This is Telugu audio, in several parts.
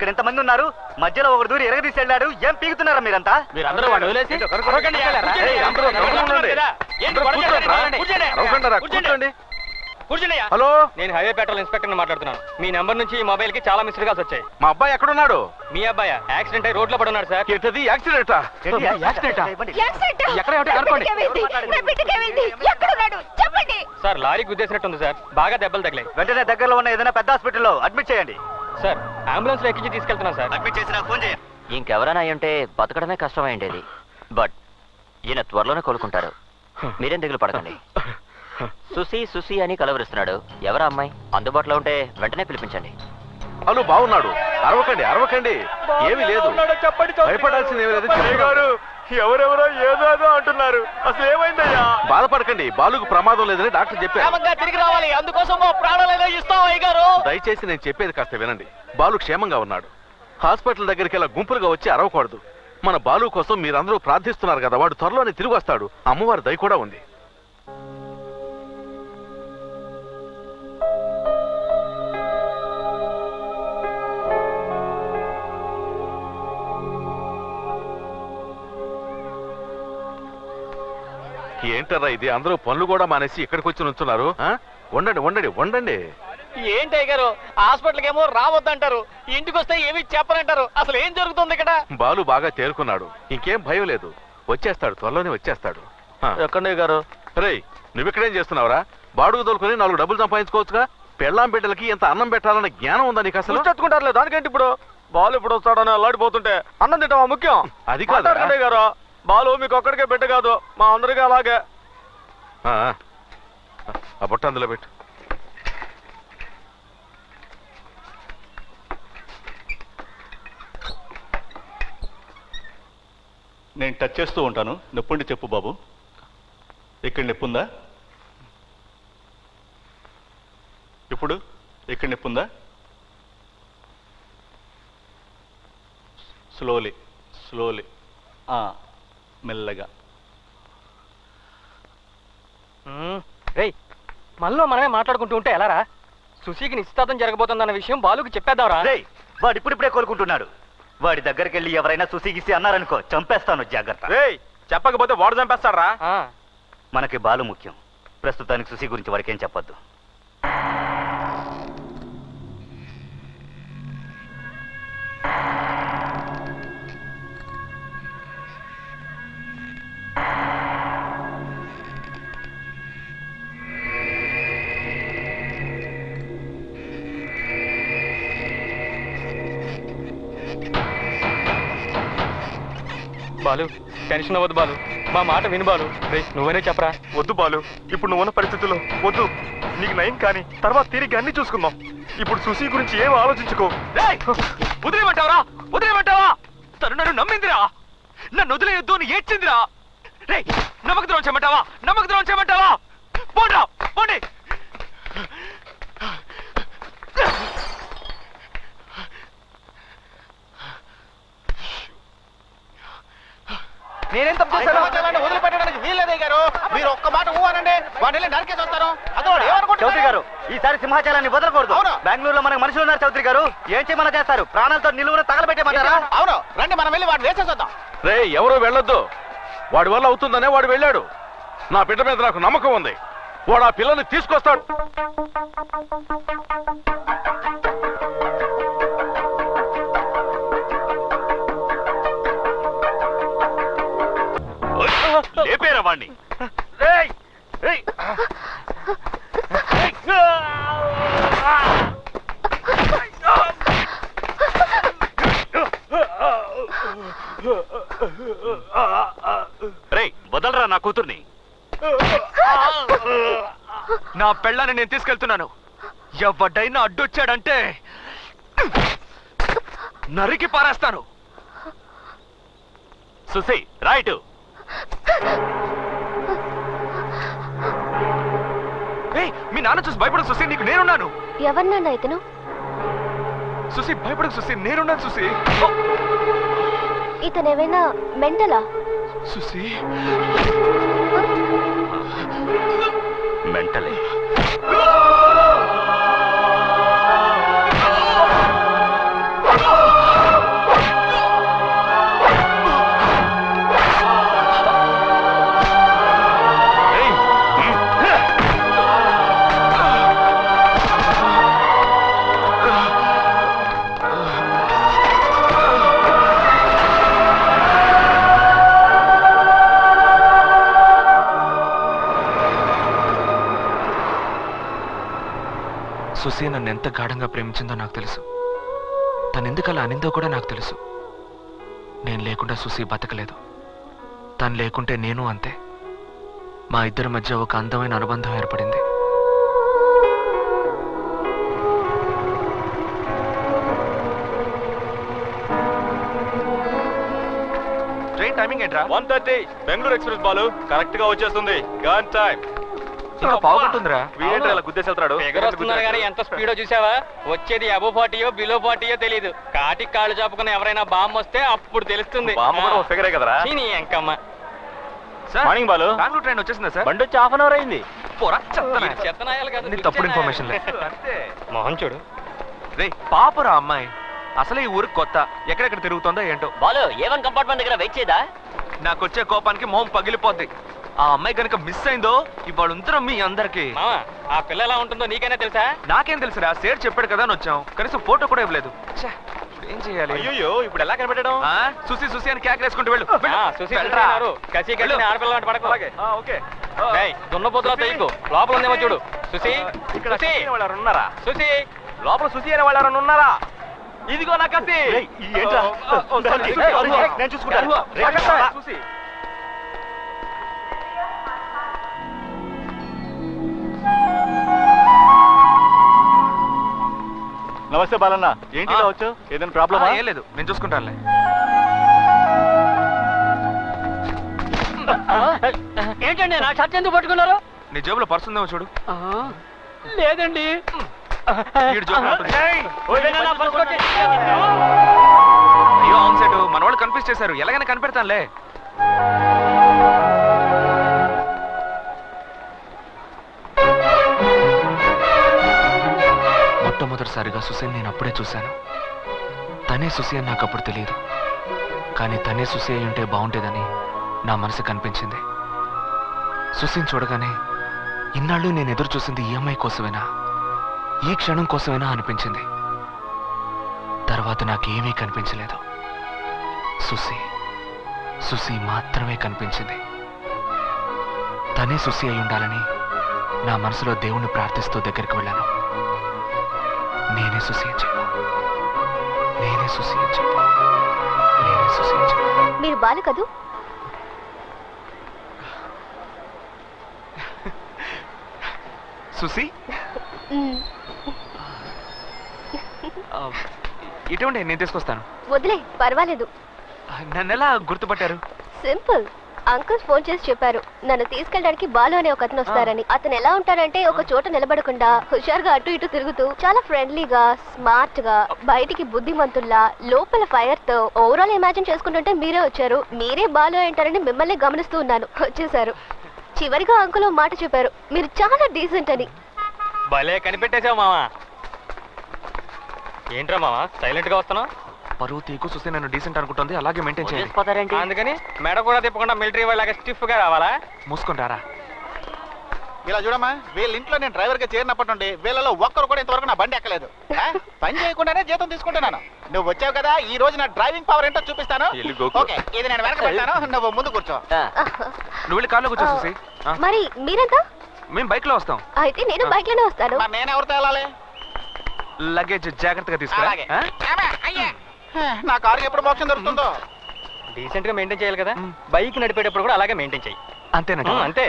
ఇక్కడ ఎంతమంది ఉన్నారు, మధ్యలో ఒకరు దూరి ఎరగదీసి వెళ్ళాడు. ఏం పీకుతున్నారా మీరంతా? మీరందరూ వాడు వదిలేసి హలో, నేను హైవే పెట్రోల్ ఇన్స్పెక్టర్ మాట్లాడుతున్నాను. మీ నెంబర్ నుంచి ఈ మొబైల్ కి చాలా మిస్డ్ కాల్స్ వచ్చాయి. మా అబ్బాయి ఎక్కడున్నాడు? మీ అబ్బాయి యాక్సిడెంట్ అయి రోడ్ లో పడున్నాడు సార్. ఏంటది యాక్సిడెంటా? సార్ లారీ గుద్దేసినట్టుంది సార్. బాగా దెబ్బలు తగిలాయి. వెంటనే దగ్గరలో ఉన్న ఏదైనా పెద్ద హాస్పిటల్లో అడ్మిట్ చేయండి. సార్ అంబులెన్స్ లో ఎక్కించి తీసుకెళ్తున్నాను సార్. అడ్మిట్ చేసి నాకు ఫోన్ చేయండి. ఇంకెవరైనా అయ్యుంటే బతకడమే కష్టమైండేది. బట్ ఈయన త్వరలోనే కోలుకుంటారు. మీరేం దిగులు పడకండి. సుసి సుసి అని కలవరిస్తున్నాడు. ఎవరా అమ్మాయి? అందుబాటులో ఉంటే వెంటనే పిలిపించండి. హలో, బాగున్నాడు. అరవకండి అరవకండి, ఏమీ లేదు, భయపడాల్సింది ఏమీ లేదు. ఎవరెవరో ఏదో అంటున్నారు, అసలు ఏమైందయ్యా? బాధపడకండి, బాలుకు ప్రమాదం లేదని డాక్టర్ చెప్పారు. తిరిగి రావాలి, అందుకోసం ప్రాణాలు ఇస్తాం అయ్యగారు. దయచేసి నేను చెప్పేది కాస్త వినండి. బాలు క్షేమంగా ఉన్నాడు. హాస్పిటల్ దగ్గరికి ఇలా గుంపులుగా వచ్చి అరవకూడదు. మన బాలు కోసం మీరందరూ ప్రార్థిస్తున్నారు కదా, వాడు త్వరలోనే తిరిగి వస్తాడు. అమ్మవారి దయ కూడా ఉంది. ఏంటరా ఇది? అందరూ పనులు కూడా మానేసి ఇక్కడికి వచ్చి నుంచున్నారు. వండండి వండండి వండండి. ఏంటి అయ్యగారు, హాస్పిటల్కి ఏమో రావద్దంటారు, ఇంటికి వస్తే ఏమి చెప్పనంటారు. అసలు ఏం జరుగుతుంది ఇక్కడ? బాలు బాగా తేరుకున్నాడు, ఇంకేం భయం లేదు. వచ్చేస్తాడు, త్వరలోనే వచ్చేస్తాడు. ఎక్కడ గారు? రేయ్, నువ్విక్కడేం చేస్తున్నావురా? బాడుగు దొరుకుని 4 డబ్బులు సంపాదించుకోవచ్చుగా. పెళ్ళాం బిడ్డలకి ఎంత అన్నం పెట్టాలన్న జ్ఞానం ఉందా నీకు అసలు? చచ్చుకుంటారులే, దానికేంటి ఇప్పుడు? బాలు ఇప్పుడు వస్తాడని అల్లాడిపోతుంటే అన్నం తింటావా ముఖ్యం? అది కాదు గారు, బాలు మీకు ఒక్కడికే బిడ్డ కాదు, మా అందరికీ అలాగే. ఆ బుట్ట అందులో పెట్టు. నేను టచ్ చేస్తూ ఉంటాను, నొప్పుండి చెప్పు బాబు. ఇక్కడ నొప్పుందా? ఇప్పుడు ఇక్కడ నొప్పుందా? స్లోలీ స్లోలీ, మెల్లగా. రేయ్, మనలో మనమే మాట్లాడుకుంటూ ఉంటే ఎలారా? సుశీకి నిశ్చితార్థం జరగబోతుందన్న విషయం బాలుకి చెప్పేద్దాంరా. రేయ్, వాడు ఇప్పుడిప్పుడే కోలుకుంటున్నాడు. వాడి దగ్గరికి వెళ్ళి ఎవరైనా సుసిగిసి అన్నారనుకో, చంపేస్తాను, జాగ్రత్త. రేయ్, చెప్పకపోతే వాడు చంపేస్తాడ్రా. మనకి బాలు ముఖ్యం. ప్రస్తుతానికి సుసి గురించి వాడికేం చెప్పొద్దు. బాలు, టెన్షన్ అవ్వద్దు బాలు, మా మాట విను బాలు. రేయ్, నువ్వనే చెప్పరా. వద్దు బాలు, ఇప్పుడు నువ్వున్న పరిస్థితుల్లో వద్దు. నీకు నయం కానీ తర్వాత తిరిగి అన్ని చూసుకుందాం. ఇప్పుడు సుశీ గురించి ఏం ఆలోచించుకో. వదిలేమంటావరా? వదిలేమంటావా? తను నన్ను నమ్మిందిరా, నన్ను వదిలేయొద్దు అని ఏడ్చిందిరా. రేయ్, నమ్మక ద్రోహం చేయమంటావా? నమ్మక ద్రోహం చేయమంటావా? పోండ్రా, పోండి. నేనేం తప్పు చేశాను? వదిలిపెట్టడానికి వీల్లేదు గారు. మీరు ఒక్క మాట ఊహనండి, వాడిని నరికేసి వస్తారు. చౌదరి గారు, ఈసారి సింహాచలాన్ని వదలకూడదు. బెంగళూరులో మనకు మనుషులు ఉన్నారు చౌదరి గారు. ఏం చేయమన్నా చేస్తారు? ప్రాణాలతో నిలువున తగలబెట్టేమంటారా? అవును, రండి మనం వెళ్ళి వాడిని వేసేద్దాం. రే, ఎవరు వెళ్ళొద్దు. వాడి వల్ల అవుతుందనే వాడు వెళ్ళాడు. నా బిడ్డ మీద నాకు నమ్మకం ఉంది. వాడు ఆ పిల్లని తీసుకొస్తాడు. లేపేరా వాణ్ణి. రేయ్, వదలరా నా కూతుర్ని. నా పెళ్ళాన్ని నేను తీసుకెళ్తున్నాను. ఎవడైనా అడ్డొచ్చాడంటే నరికి పారేస్తాను. సుసి, రైట్. మీ నాన్న చూసి భయపడకు సుసి, నీకు నేనున్నాను. ఎవరినన్నా ఇతను? సుసి, భయపడకు సుసి, నేనున్నాను సుసి. ఇతనేమైనా మెంటలా? సుసి, మెంటలే. సుసి నన్ను ఎంత గాఢంగా ప్రేమించిందో నాకు తెలుసు. తను ఎందుకు అలా అనిందో కూడా నాకు తెలుసు. నేను లేకుండా సుసి బతకలేదు. తను లేకుంటే నేను అంతే. మా ఇద్దరి మధ్య ఒక అందమైన అనుబంధం ఏర్పడింది. ట్రైన్ టైమింగ్ ఏంట్రా? 1:30 బెంగళూరు ఎక్స్ప్రెస్ బాలు కరెక్ట్ గా వచ్చేస్తుంది. Gun time. ఇంకా పావుకుంటుందిరా. వీడేంట్రా ఇలా గుద్దేసేళ్తాడు? వస్తున్నారు కానీ ఎంత స్పీడో చూసావా? వచ్చేది అబో 40యో బిలో 40యో తెలియదు. కాటికి కాళ్ళు చాపుకుని ఎవరైనా బాంబు వస్తే అప్పుడు తెలుస్తుంది. బామ్మ కూడా ఫిగరే కదరా? ఎంకమ్మ. మార్నింగ్ బాలు. బెంగళూరు ట్రైన్ వచ్చేసిందా సార్? బండి వచ్చి హాఫ్ అన్ అవర్ అయింది. చెత్తనాయాలు కదా. తప్పుడు ఇన్ఫర్మేషన్ లే. మోహన్ చూడు. రే పాపరా అమ్మాయి. అసలే ఈ ఊరికి కొత్త. ఎక్కడెక్కడ తిరుగుతుందో ఏంటో. బాలు ఏవన్ కంపార్ట్మెంట్ దగ్గర వెయిట్ చేయదా? నాకు వచ్చే కోపానికి మొహం పగిలిపోద్ది. ఆ అమ్మాయి కనుక మిస్ అయిందో ఇవాళ ఉందరం మీ అందరికి. ఆ పిల్ల ఎలా ఉంటుందో నీకైనా తెలుసా? నాకేం తెలుసురా, సేట్ చెప్పాడు కదా అని వచ్చాం. కనీసం ఫోటో కూడా ఇవ్వలేదు. ఏం చేయాలి? అయ్యో ఇప్పుడు ఎలా కనిపెట్టడం? సుసి సుసి అని కేకలేసుకుంటూ వెళ్ళు. కసి కట్టిన ఆడపిల్ల అంటే పడక. ఓకే. దున్నపోతులా తెయ్యకు. లోపల ఉందేమో చూడు. సుసి ఇక్కడ వాళ్ళు ఉన్నారా? సుసి లోపల సుసి అనే వాళ్ళు ఉన్నారా? ఇదిగో నా కత్తి. ఏంట్రా? నేను చూసుకుంటాను. చూసి నమస్తే బాలన్న. ఏంటి ఇలా వచ్చావు? ఏదైనా ప్రాబ్లమా? ఏం లేదు, నేను చూసుకుంటానులే. ఏంటండి నా షర్ట్ ఎందుకు పట్టుకున్నారు? నీ జేబులో పర్సు ఉందేమో చూడు. లేదండి. వీడి జేబులో ఉంటుంది. అయ్యో అవును సెట్, మన వాళ్ళు కన్ఫ్యూజ్ చేశారు. ఎలాగైనా కనిపెడతానులే. మొట్టమొదటిసారిగా సుసేన్ నేను అప్పుడే చూశాను. తనే సుసి అని నాకు అప్పుడు తెలియదు. కానీ తనే సుసి అయి ఉంటే బాగుంటేదని నా మనసు కనిపించింది. సుసిని చూడగానే ఇన్నాళ్ళు నేను ఎదురు చూసింది ఈ అమ్మాయి కోసమేనా, ఈ క్షణం కోసమేనా అనిపించింది. తర్వాత నాకేమీ కనిపించలేదు. సుసి సుసి మాత్రమే కనిపించింది. తనే సుసి అయి ఉండాలని నా మనసులో దేవుణ్ణి ప్రార్థిస్తూ దగ్గరికి వెళ్ళాను. నేనే సుసి అని చెప్పు, నేనే సుసి అని చెప్పు, నేనే సుసి అని చెప్పు. మీరు బాలు కదూ? సుసి ఇటువంటి నేను తీసుకొస్తాను. వదిలే, పర్వాలేదు. నన్ను ఎలా గుర్తుపట్టారు? సింపుల్. అంకుల్ ఫోన్ చేసి చెప్పారు నన్ను తీసుకెళ్ళడానికి బాలు అనే ఒక అతను వస్తారని. అతను ఎలా ఉంటాడంటే ఒక చోట నిలబడకుండా హుషారుగా అటు ఇటు తిరుగుతూ చాలా ఫ్రెండ్లీగా, స్మార్ట్ గా, బయటికి బుద్ధిమంతుల్లా, లోపల ఫైర్ తో. ఓవరాల్ ఇమాజిన్ చేసుకుంటుంటే మీరే వచ్చారు. మీరే బాలు అంటారని మిమ్మల్ని గమనిస్తూ ఉన్నాను. వచ్చేసారు. చివరిగా అంకుల్ మాట చెప్పారు, మీరు చాలా డీసెంట్ అని. భలే కనిపెట్టేశావు మావా. ఏంట్రా మావా సైలెంట్ గా వస్తున్నావు? పరువు తీకు సుసి నన్ను డీసెంట్ అనుకుంటుంది, అలాగే మెయింటైన్ చేయాలి. అందుకని మెడ కూడా తిప్పకుండా మిలిటరీ వాళ్ళగా స్టిఫ్ గా రావాలా? మూసుకుంటారా? ఇలా చూడమ్మా, వీళ్ళ ఇంట్లో నేను డ్రైవర్ గా చేరినప్పటి నుండి వీళ్ళలో ఒక్కరు కూడా ఇంతవరకు నా బండి ఎక్కలేదు. పని చేయకుండానే జీతం తీసుకుంటున్నాను. నువ్వు వచ్చావు కదా, ఈ రోజు నా డ్రైవింగ్ పవర్ ఏంటో చూపిస్తాను. ఓకే, ఇది నేను వెనక పెడతాను, నువ్వు ముందు కూర్చో. నువ్వు వెళ్ళి కార్లో కూర్చో సుసి. మరి మీరంతా? మేము బైక్ లో వస్తాం. అయితే నేను బైక్ లోనే వస్తాను. నేను ఎవరితో వెళ్ళాలి? లగేజ్ జాగ్రత్తగా తీసుకురా. నా కారు ఎప్పుడు మోక్షం దొరుకుతుందో. డీసెంట్ గా మెయింటైన్ చేయాలి కదా. బైక్ నడిపేటప్పుడు కూడా అలాగే మెయింటైన్ చేయి. అంతేనండి. అంతే.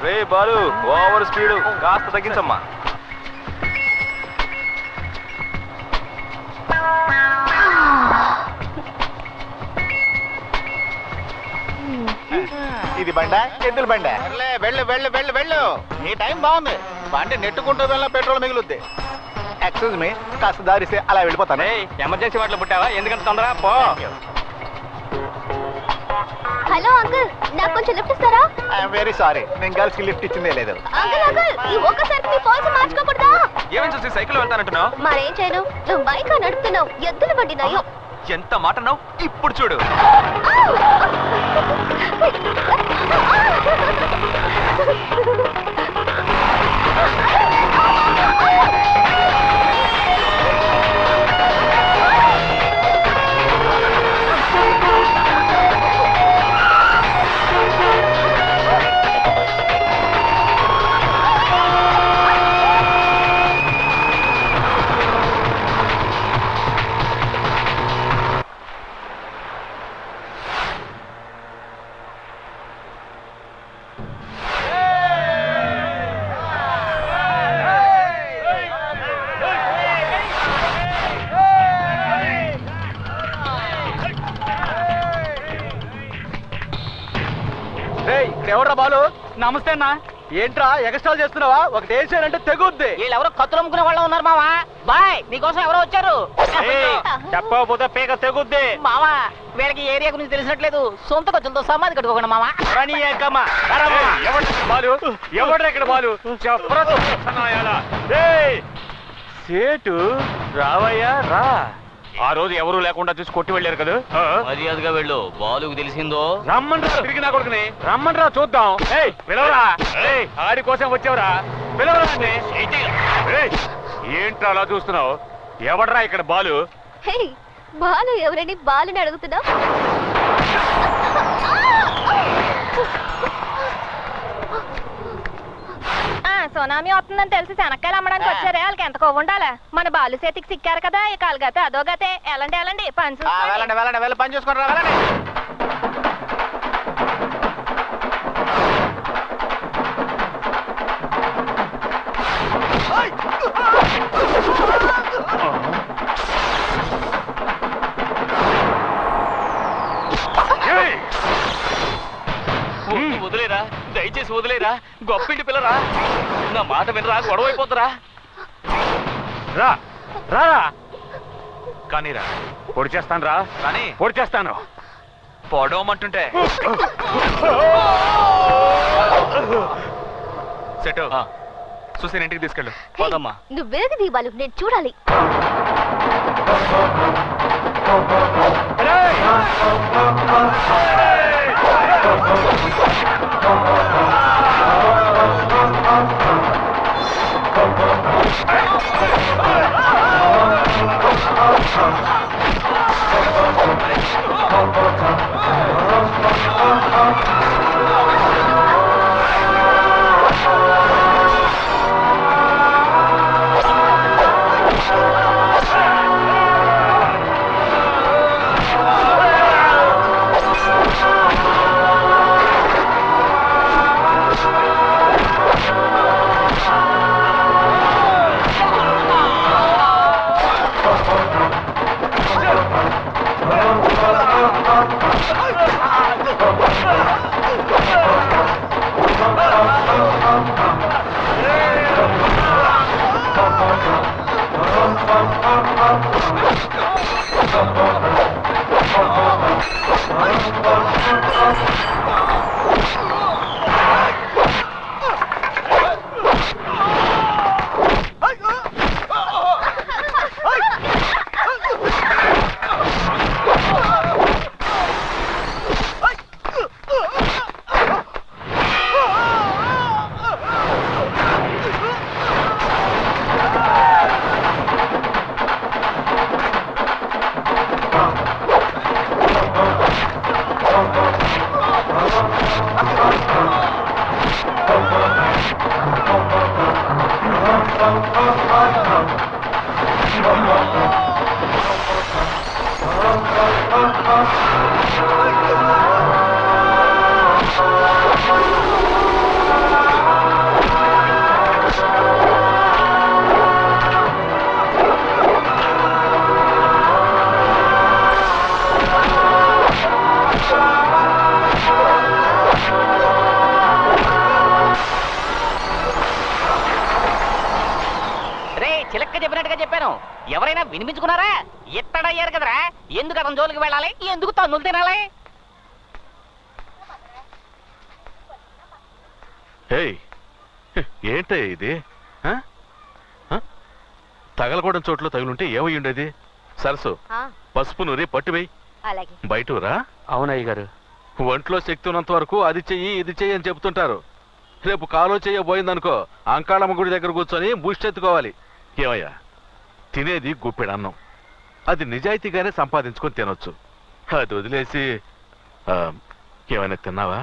రే బాలు, ఓవర్ స్పీడ్ కాస్త తగ్గించమ్మా. ఇది బండ, ఎద్దుల బండ. వెళ్ళు వెళ్ళు వెళ్ళు వెళ్ళు, నీ టైం బాగుంది. బండి నెట్టుకుంటూ వెళ్ళిన పెట్రోల్ మిగులుద్ది. ఎక్స్క్యూజ్ మీ, కాస్త దారిస్తే అలా వెళ్ళిపోతాను. ఎమర్జెన్సీ వాటిలో పుట్టావా? ఎందుకంటే తొందర పో. హలో అంకుల్, నాకు కొంచెం లిఫ్ట్ ఇస్తారా? ఐఎమ్ వెరీ సారీ, నేను గర్ల్స్ కి లిఫ్ట్ ఇచ్చిందే లేదు. అంకుల్ అంకుల్, ఈ ఒక్కసారి మీ పాలసీ మార్చుకోకూడదా? ఏమేం చూసి సైకిల్ వెళ్తానంటున్నావు? మరేం చేయను, నువ్వు బైక్ నడుపుతున్నావు. ఎద్దుల బండి నయ్యో. ఎంత మాట అన్నావు? ఇప్పుడు చూడు. ఎవడ్రా బాలు? నమస్తే అన్న. ఏంట్రా ఎగస్ట్రాల్ చేస్తున్నావా? ఒకటి వేసానంటే తెగుద్ది. వీళ్ళెవరో కత్తులు అమ్ముకునే వాళ్ళు ఉన్నారు మావా. బాయ్ నీకోసం ఎవరో వచ్చారు. చెప్పకపోతే పీక తెగుద్ది. మావా వీళ్ళకి ఏరియా గురించి తెలిసినట్లేదు. సొంత ఖర్చులతో సమాధి కట్టుకోకుండా మావా. బాలు ఎవడ్రా ఇక్కడ బాలు? సేటు రావయ్యా రా. ఆ రోజు ఎవరు లేకుండా చూసి కొట్టి వెళ్ళారు కదా. మర్యాదగా వెళ్ళు. బాలుకు తెలిసిందో రమ్మన్రా తిరిగి నా కొడుకుని. రమ్మన్రా చూద్దాం. పిలవరా. ఆడి కోసం వచ్చావురా. పిలవరా. ఏంట్రా అలా చూస్తున్నావు? ఎవడ్రా ఇక్కడ బాలు? హే బాలు ఎవరని బాలుని అడుగుతున్నా? సునామీ వస్తుందని తెలిసి శనక్కాయలు అమ్మడానికి వచ్చారే, వాళ్ళకి ఎంత కొవ్వు ఉండాలి. మన బాలు చేతికి సిక్కారు కదా, ఈ కాలుగతే అదో గతే. వెళ్ళండి పని వెళ్ళండి పని చూసుకుంటారా. వెళ్ళండి. వదిలేరా, దయచేసి వదిలేరా. గొప్పింటి పిల్లరా, నా మాట వినరా, గొడవ అయిపోతురా. రా రా కానీ రా, పొడి చేస్తాను రా. కానీ పొడి చేస్తాను. పొడవమంటుంటే సెటు సుసేన్ ఇంటికి తీసుకెళ్ళు. పోదమ్మా. నువ్వు వెనక్కి బాలు, నేను చూడాలి. ఎవరైనా వినిపించుకున్నారా? ఎత్తడయ్యారు కదరా. ఎందుకు అతని జోలికి వెళ్ళాలి? ఎందుకు తన్నులు తినాలి? ఏంటే ఇది? తగలకూడని చోట్ల తగులుంటే ఏమై ఉండేది? సరసు పసుపు నూరి పట్టువేయి. బయటరా. అవునయ్య గారు. ఒంట్లో శక్తి ఉన్నంత వరకు అది చెయ్యి ఇది చెయ్యి అని చెప్తుంటారు. రేపు కాలో చెయ్యబోయిందనుకో అంకాళమ్మ గుడి దగ్గర కూర్చొని ముష్టెత్తుకోవాలి. ఏమయ్యా, తినేది గుప్పెడన్నం. అది నిజాయితీగానే సంపాదించుకొని తినొచ్చు. అది వదిలేసి ఏమైనా తిన్నావా?